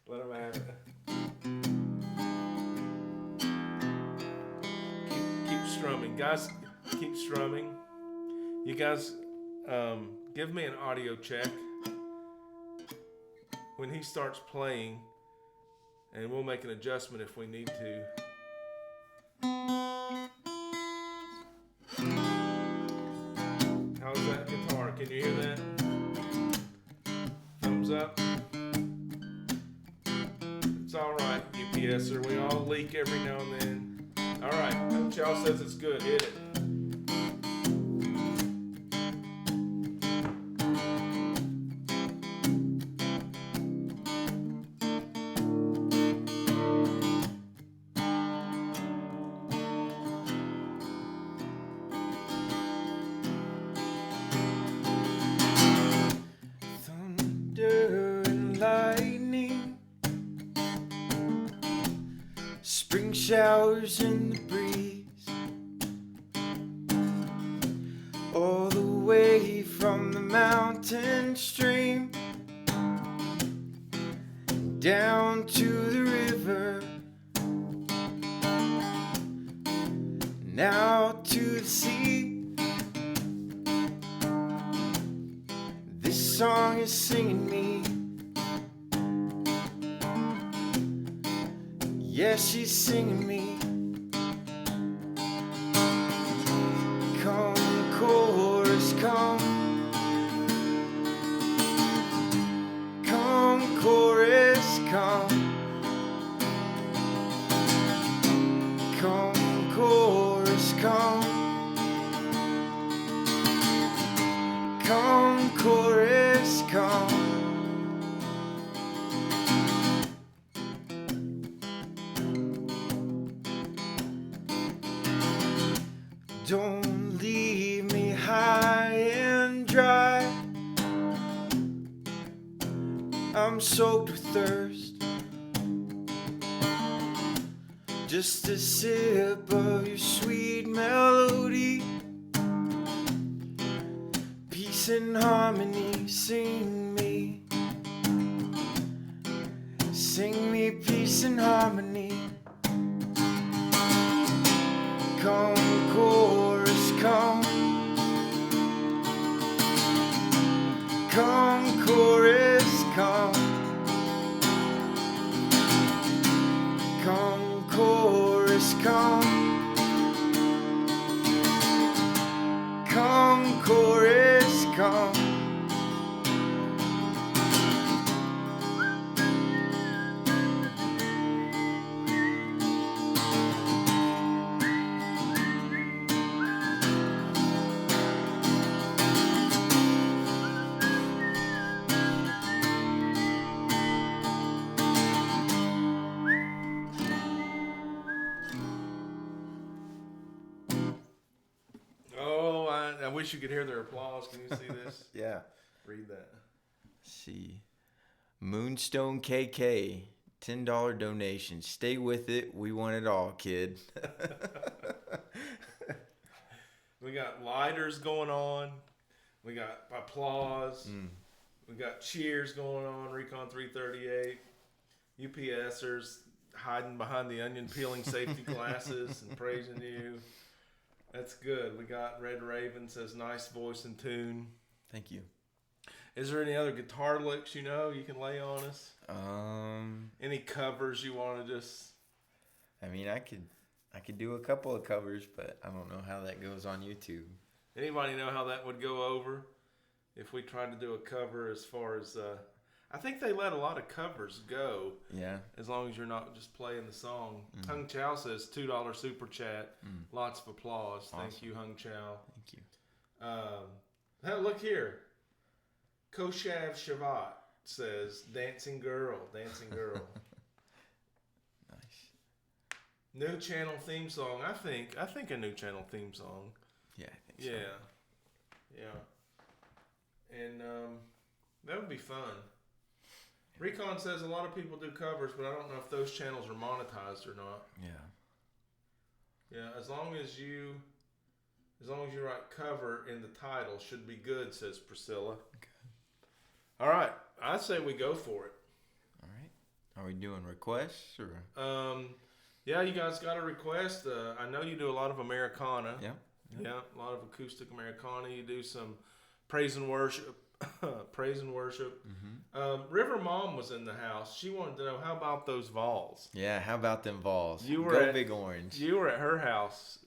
S1: Let them have it. Keep strumming. Guys, keep strumming. You guys, give me an audio check. when he starts playing, and we'll make an adjustment if we need to. How's that guitar? Can you hear that? Thumbs up. It's all right, UPSer. We all leak every now and then. All right, Chow says it's good. Hit it. Thunder and lightning, spring showers in the breeze, all the way from the mountain stream down to the river, and out to the sea. This song is singing me. Yeah, she's singing me. Come, chorus, come. Come, chorus, come. Come, chorus, come. Come, chorus, come. Don't leave me high and dry. I'm soaked with thirst. Just a sip of your sweet melody. Peace and harmony, sing me. Sing me peace and harmony. Come, chorus, come. Come, chorus, come. Come, chorus, come. Come, chorus, come. Oh, I wish you could hear their applause. Can you see this?
S2: Yeah.
S1: Read that.
S2: Let's see. Moonstone KK, $10 donation. Stay with it. We want it all, kid.
S1: We got lighters going on. We got applause. We got cheers going on. Recon 338. UPSers hiding behind the onion peeling safety glasses and praising you. That's good. We got Red Raven says nice voice and tune.
S2: Thank you.
S1: Is there any other guitar licks you can lay on us? Any covers you want to just?
S2: I mean, I could do a couple of covers, but I don't know how that goes on YouTube.
S1: Anybody know how that would go over if we tried to do a cover as far as I think they let a lot of covers go. Yeah. As long as you're not just playing the song. Hung Chow says $2 super chat. Lots of applause. Awesome. Thank you, Hung Chow.
S2: Thank you.
S1: Hey, look here. Koshav Shavat says dancing girl, dancing girl.
S2: Nice.
S1: New channel theme song. I think a new channel theme song.
S2: Yeah, I think so.
S1: Yeah. And that would be fun. Recon says a lot of people do covers, but I don't know if those channels are monetized or not.
S2: Yeah.
S1: Yeah, as long as you write cover in the title, should be good, says Priscilla.
S2: Okay.
S1: All right, I say we go for it.
S2: All right. Are we doing requests or?
S1: Yeah, you guys got a request. I know you do a lot of Americana.
S2: Yeah.
S1: Yeah, a lot of acoustic Americana. You do some praise and worship. Praise and worship. River Mom was in the house. She wanted to know, how about those Vols?
S2: Yeah, how about them Vols?
S1: You were
S2: Go
S1: at,
S2: Big Orange.
S1: You were at her house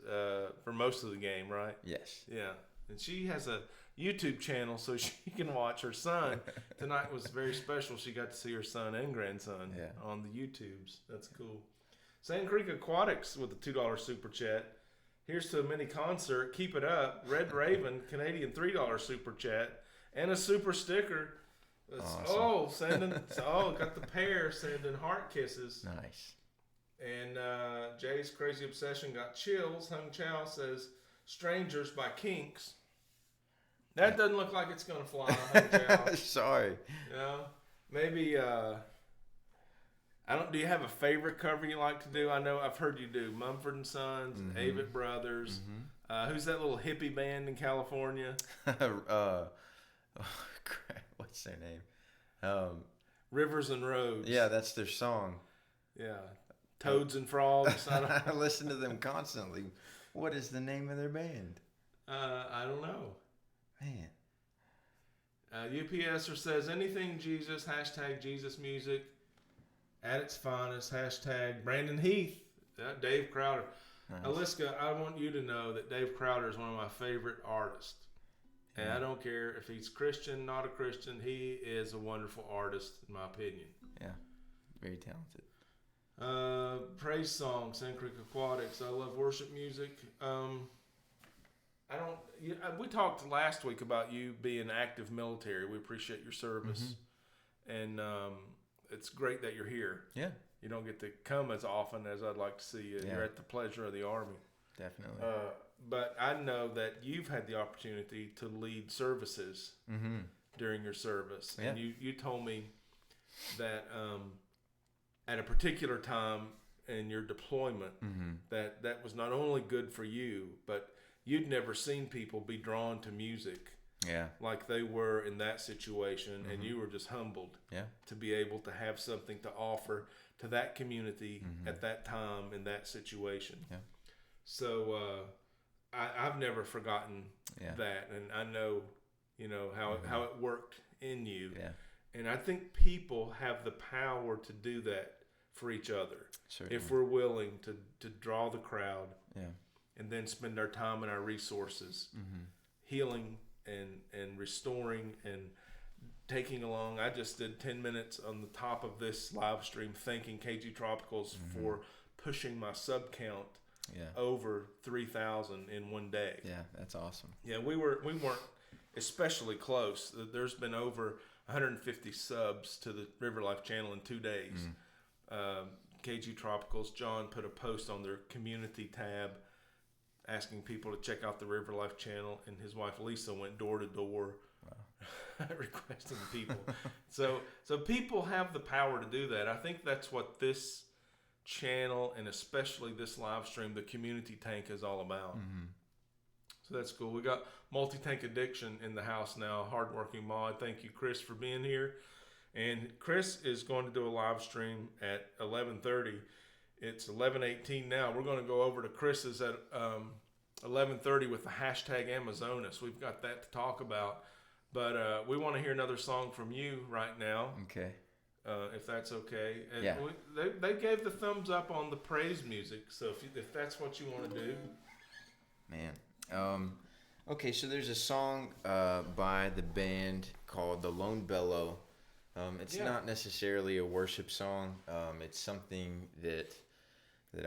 S1: for most of the game, right?
S2: Yes.
S1: Yeah. And she has a YouTube channel so she can watch her son. Tonight was very special. She got to see her son and grandson on the YouTubes. That's cool. Sand Creek Aquatics with a $2 super chat. Here's to a mini concert. Keep it up. Red Raven, Canadian $3 super chat. And a super sticker.
S2: Awesome.
S1: Got the pair sending heart kisses.
S2: Nice.
S1: And Jay's Crazy Obsession got chills. Hung Chow says Strangers by Kinks. That doesn't look like it's going to fly. Hung Chow.
S2: Sorry.
S1: Maybe, do you have a favorite cover you like to do? I know I've heard you do Mumford & Sons, Avett Brothers. Who's that little hippie band in California?
S2: What's their name?
S1: Rivers and Roads.
S2: Yeah, that's their song.
S1: Yeah. Toads and Frogs.
S2: I listen to them constantly. What is the name of their band?
S1: I don't know.
S2: Man.
S1: UPSer says, anything Jesus, hashtag Jesus music at its finest, hashtag Brandon Heath, Dave Crowder. Nice. Aliska, I want you to know that Dave Crowder is one of my favorite artists. And I don't care if he's Christian, not a Christian. He is a wonderful artist, in my opinion.
S2: Yeah, very talented.
S1: Praise song, Sand Creek Aquatics. I love worship music. We talked last week about you being active military. We appreciate your service, and it's great that you're here.
S2: Yeah,
S1: you don't get to come as often as I'd like to see you. Yeah. You're at the pleasure of the Army.
S2: Definitely.
S1: But I know that you've had the opportunity to lead services during your service.
S2: Yeah.
S1: And you told me that at a particular time in your deployment, that was not only good for you, but you'd never seen people be drawn to music like they were in that situation, and you were just humbled to be able to have something to offer to that community at that time in that situation.
S2: Yeah.
S1: So I've never forgotten that, and I know how it worked in you.
S2: Yeah.
S1: And I think people have the power to do that for each other. Certainly. If we're willing to draw the crowd and then spend our time and our resources healing and restoring and taking along. I just did 10 minutes on the top of this live stream thanking KG Tropicals for pushing my sub count over 3,000 in one day.
S2: Yeah, that's awesome.
S1: Yeah, we weren't especially close. There's been over 150 subs to the River Life channel in 2 days. KG Tropicals, John put a post on their community tab asking people to check out the River Life channel, and his wife Lisa went door to door requesting people. So people have the power to do that. I think that's what this channel and especially this live stream, the community tank, is all about. So that's cool. We got Multi-Tank Addiction in the house now. Hardworking mod. Thank you, Chris, for being here. And Chris is going to do a live stream at 11:30. It's 11:18 now. We're going to go over to Chris's at 11:30 with the hashtag Amazonas. We've got that to talk about. But we want to hear another song from you right now.
S2: Okay.
S1: If that's okay. And
S2: yeah.
S1: They gave the thumbs up on the praise music. So if that's what you want to do.
S2: Man. Okay, so there's a song by the band called The Lone Bellow. It's not necessarily a worship song. It's something that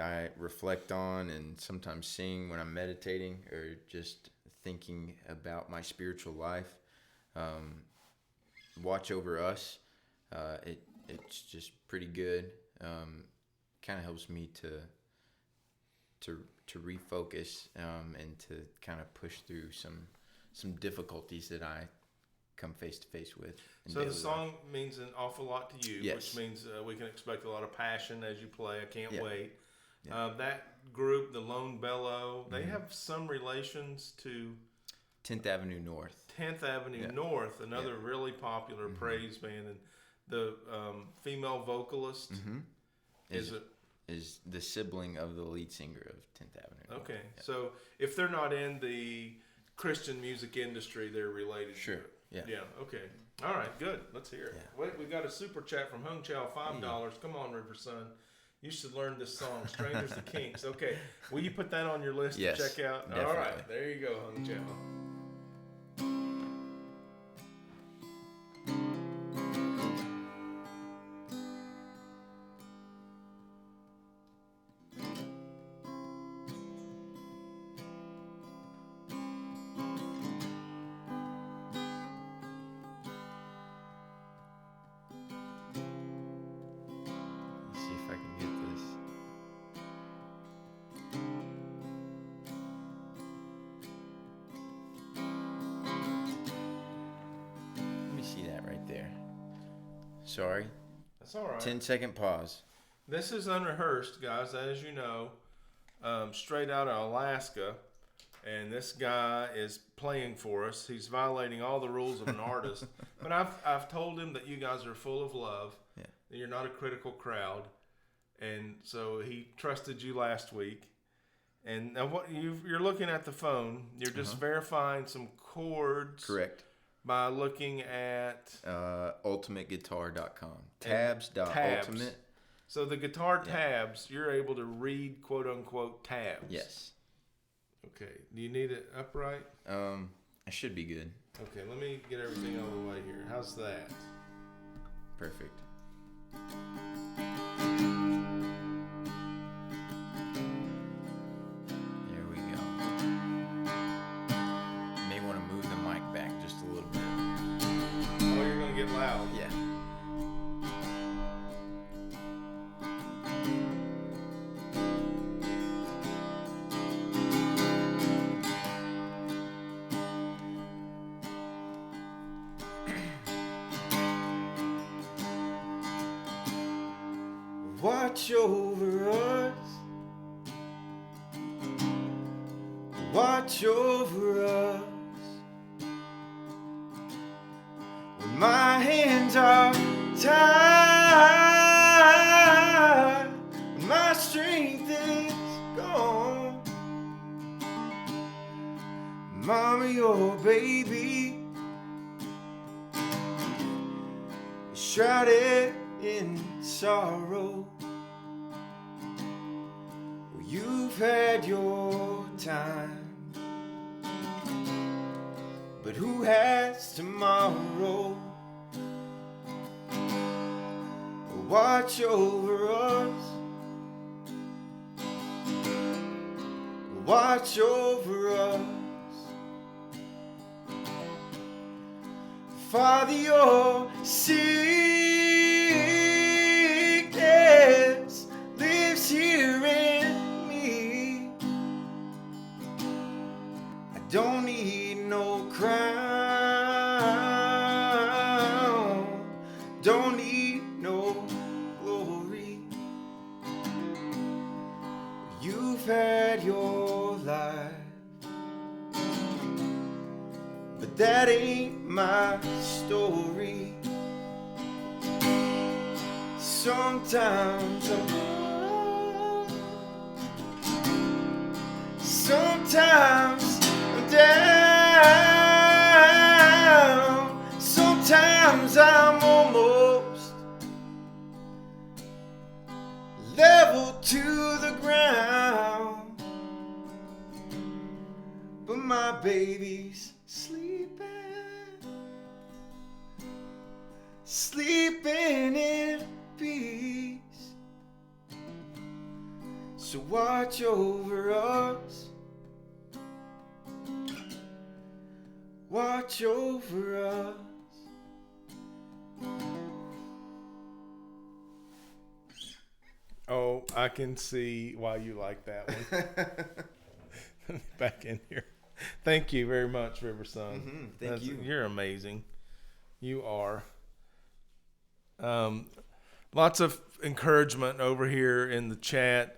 S2: I reflect on and sometimes sing when I'm meditating or just thinking about my spiritual life. Watch Over Us. It's just pretty good. Kind of helps me to refocus and to kind of push through some difficulties that I come face to face with.
S1: So the song means an awful lot to you, which means we can expect a lot of passion as you play. I can't wait. Yeah. That group, the Lone Bellow, they have some relations to
S2: 10th Avenue North.
S1: 10th Avenue North, another really popular praise band, and the female vocalist
S2: is the sibling of the lead singer of 10th Avenue North.
S1: Okay, so if they're not in the Christian music industry, they're related.
S2: Sure.
S1: Yeah. Okay. All right, good. Let's hear it.
S2: Yeah.
S1: Wait, we got a super chat from Hung Chow, $5. Come on, River Sun. You should learn this song, Strangers to Kinks. Okay, will you put that on your list
S2: Yes,
S1: to check out?
S2: definitely.
S1: All right, there you go, Hung Chow.
S2: Let's see if I can get this. Let me see that right there. Sorry.
S1: That's all right.
S2: 10-second pause.
S1: This is unrehearsed, guys, as you know, straight out of Alaska. And this guy is playing for us. He's violating all the rules of an artist. But I've told him that you guys are full of love.
S2: Yeah.
S1: That you're not a critical crowd. And so he trusted you last week. And now what you're looking at the phone. You're just verifying some chords.
S2: Correct.
S1: By looking at
S2: ultimateguitar.com. Tabs.ultimate.
S1: So the guitar tabs, you're able to read quote unquote tabs.
S2: Yes.
S1: Okay. Do you need it upright?
S2: I should be good.
S1: Okay, let me get everything out of the way here. How's that?
S2: Perfect. There we go. May want to move the mic back just a little bit.
S1: Oh, you're going to get loud.
S2: Yeah. Watch over us. Watch over us. When my hands are tied, when my strength is gone, Mama, your baby is shrouded in sorrow. Well, you've had your time, but who has tomorrow? Watch over us. Watch over us. Father, your sickness lives here in me. I don't need no crown, don't need no glory. You've had your life, but that ain't my story. Sometimes I'm up, sometimes I'm down, sometimes I'm almost level to the ground, but my baby's sleeping, sleeping in peace. So watch over us. Watch over us.
S1: Oh, I can see why you like that one. Let me back in here. Thank you very much, River Sun.
S2: Thank you.
S1: You're amazing. You are. Lots of encouragement over here in the chat.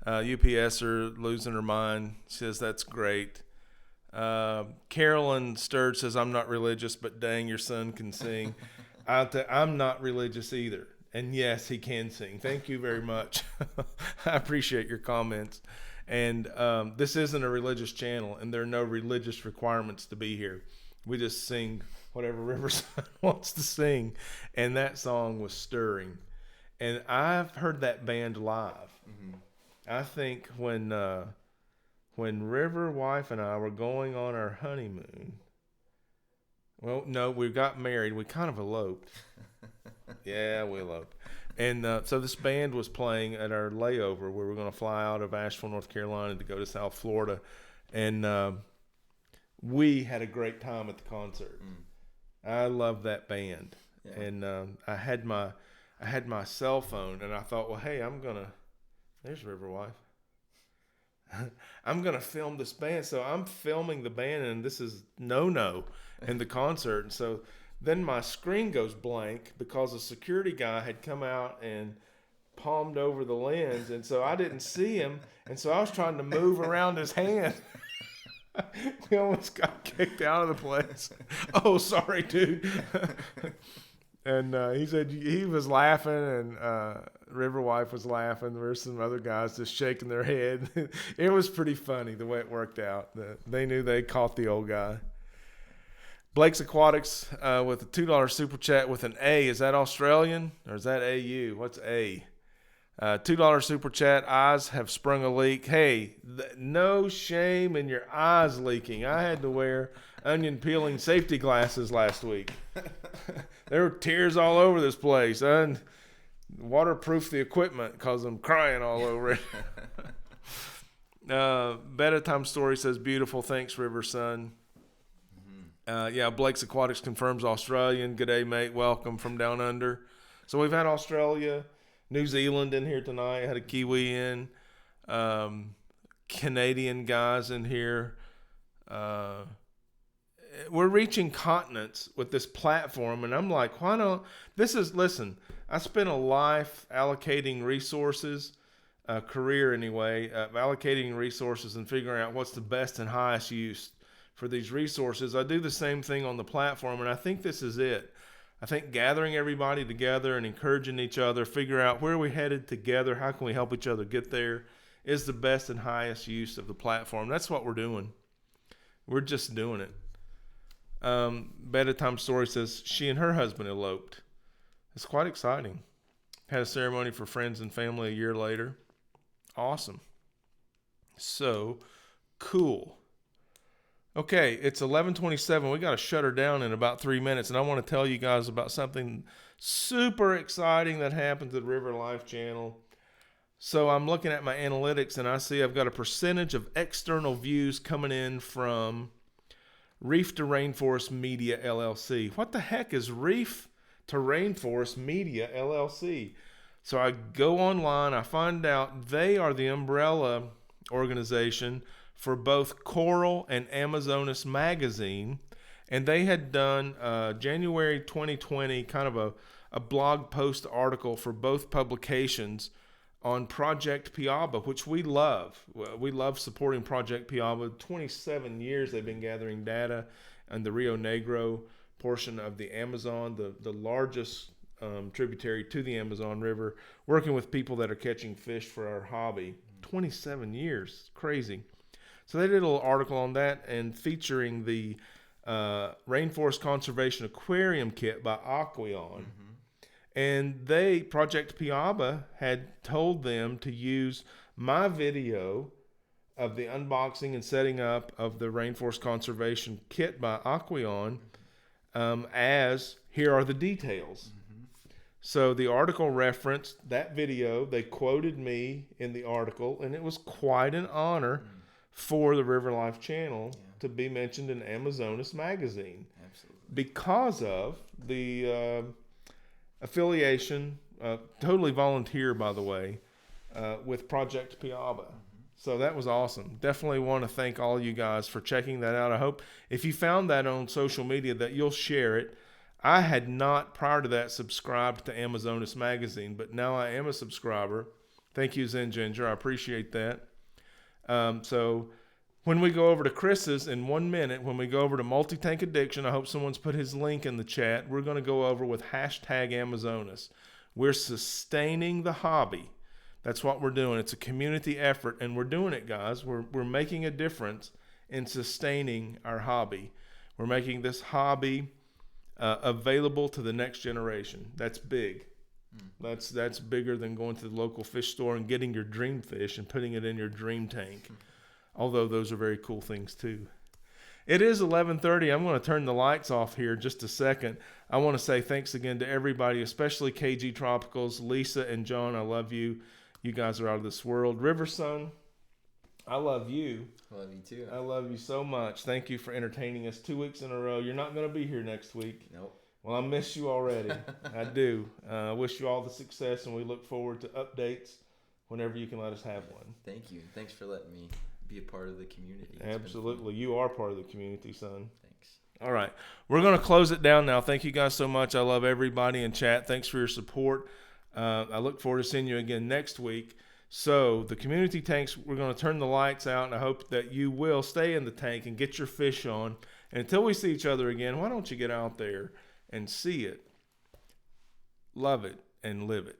S1: UPS are losing her mind. Says that's great. Carolyn Sturd says, I'm not religious, but dang, your son can sing. I'm not religious either. And yes, he can sing. Thank you very much. I appreciate your comments. And this isn't a religious channel, and there are no religious requirements to be here. We just sing whatever Riverside wants to sing. And that song was stirring. And I've heard that band live.
S2: Mm-hmm.
S1: I think when River wife and I were going on our honeymoon, well, no, we got married. We kind of eloped. Yeah, we eloped. And so this band was playing at our layover where we were going to fly out of Asheville, North Carolina to go to South Florida. And we had a great time at the concert. I love that band. Yeah. And I had my cell phone, and I thought, well, hey, there's River Wife. I'm going to film this band. So I'm filming the band, and this is no in the concert. And so then my screen goes blank because a security guy had come out and palmed over the lens. And so I didn't see him. And so I was trying to move around his hand. We almost got kicked out of the place. Oh, sorry, dude. And he said he was laughing, and River Wife was laughing. There were some other guys just shaking their head. It was pretty funny the way it worked out. They knew they caught the old guy. Blake's Aquatics with a $2 super chat with an A. Is that Australian or is that AU? What's A? $2 super chat. Eyes have sprung a leak. Hey, no shame in your eyes leaking. I had to wear onion peeling safety glasses last week. There were tears all over this place. I waterproof the equipment because I'm crying all over it. Bedtime Story says, beautiful. Thanks, River Sun. Yeah, Blake's Aquatics confirms Australian. G'day, mate. Welcome from down under. So we've had Australia, New Zealand in here tonight. Had a Kiwi in. Canadian guys in here. We're reaching continents with this platform, and I'm like, why don't listen, I spent a life allocating resources, a career anyway, allocating resources and figuring out what's the best and highest use for these resources. I do the same thing on the platform, and I think this is it. I think gathering everybody together and encouraging each other, figure out where we're headed together, how can we help each other get there, is the best and highest use of the platform. That's what we're doing. We're just doing it. Bedtime Story says she and her husband eloped. It's quite exciting. Had a ceremony for friends and family a year later. Awesome. So cool. Okay, it's 11:27. We got to shut her down in about 3 minutes, and I want to tell you guys about something super exciting that happens at River Life Channel. So I'm looking at my analytics, and I see I've got a percentage of external views coming in from Reef to Rainforest Media LLC. What the heck is Reef to Rainforest Media LLC? So I go online, I find out they are the umbrella organization for both Coral and Amazonas Magazine, and they had done January 2020 kind of a blog post article for both publications on Project Piaba, which we love. We love supporting Project Piaba. 27 years they've been gathering data on the Rio Negro portion of the Amazon, the largest tributary to the Amazon River, working with people that are catching fish for our hobby. 27 years. Crazy. So they did a little article on that and featuring the Rainforest Conservation Aquarium Kit by Aquarium. And Project Piaba had told them to use my video of the unboxing and setting up of the Rainforest Conservation Kit by Aquarium as here are the details. So the article referenced that video. They quoted me in the article, and it was quite an honor for the River Life Channel to be mentioned in Amazonas Magazine. Absolutely. Because of the affiliation, totally volunteer, by the way, with Project Piaba. So that was awesome. Definitely want to thank all you guys for checking that out. I hope if you found that on social media that you'll share it. I had not, prior to that, subscribed to Amazonas Magazine, but now I am a subscriber. Thank you, Zen Ginger. I appreciate that. So when we go over to Chris's in 1 minute, when we go over to Multi-Tank Addiction, I hope someone's put his link in the chat. We're going to go over with hashtag Amazonas. We're sustaining the hobby. That's what we're doing. It's a community effort, and we're doing it, guys. We're making a difference in sustaining our hobby. We're making this hobby available to the next generation. That's big. That's bigger than going to the local fish store and getting your dream fish and putting it in your dream tank. Although those are very cool things too. It is 11:30. I'm going to turn the lights off here just a second. I want to say thanks again to everybody, especially KG Tropicals, Lisa and John. I love you. You guys are out of this world. Riversun, I love you.
S2: I love you too.
S1: I love you so much. Thank you for entertaining us 2 weeks in a row. You're not going to be here next week.
S2: Nope.
S1: Well, I miss you already. I do. I wish you all the success, and we look forward to updates whenever you can let us have one.
S2: Thank you. Thanks for letting me be a part of the community.
S1: Absolutely. You are part of the community, son.
S2: Thanks.
S1: All right. We're going to close it down now. Thank you guys so much. I love everybody in chat. Thanks for your support. I look forward to seeing you again next week. So the community tanks, we're going to turn the lights out, and I hope that you will stay in the tank and get your fish on. And until we see each other again, why don't you get out there and see it, love it, and live it.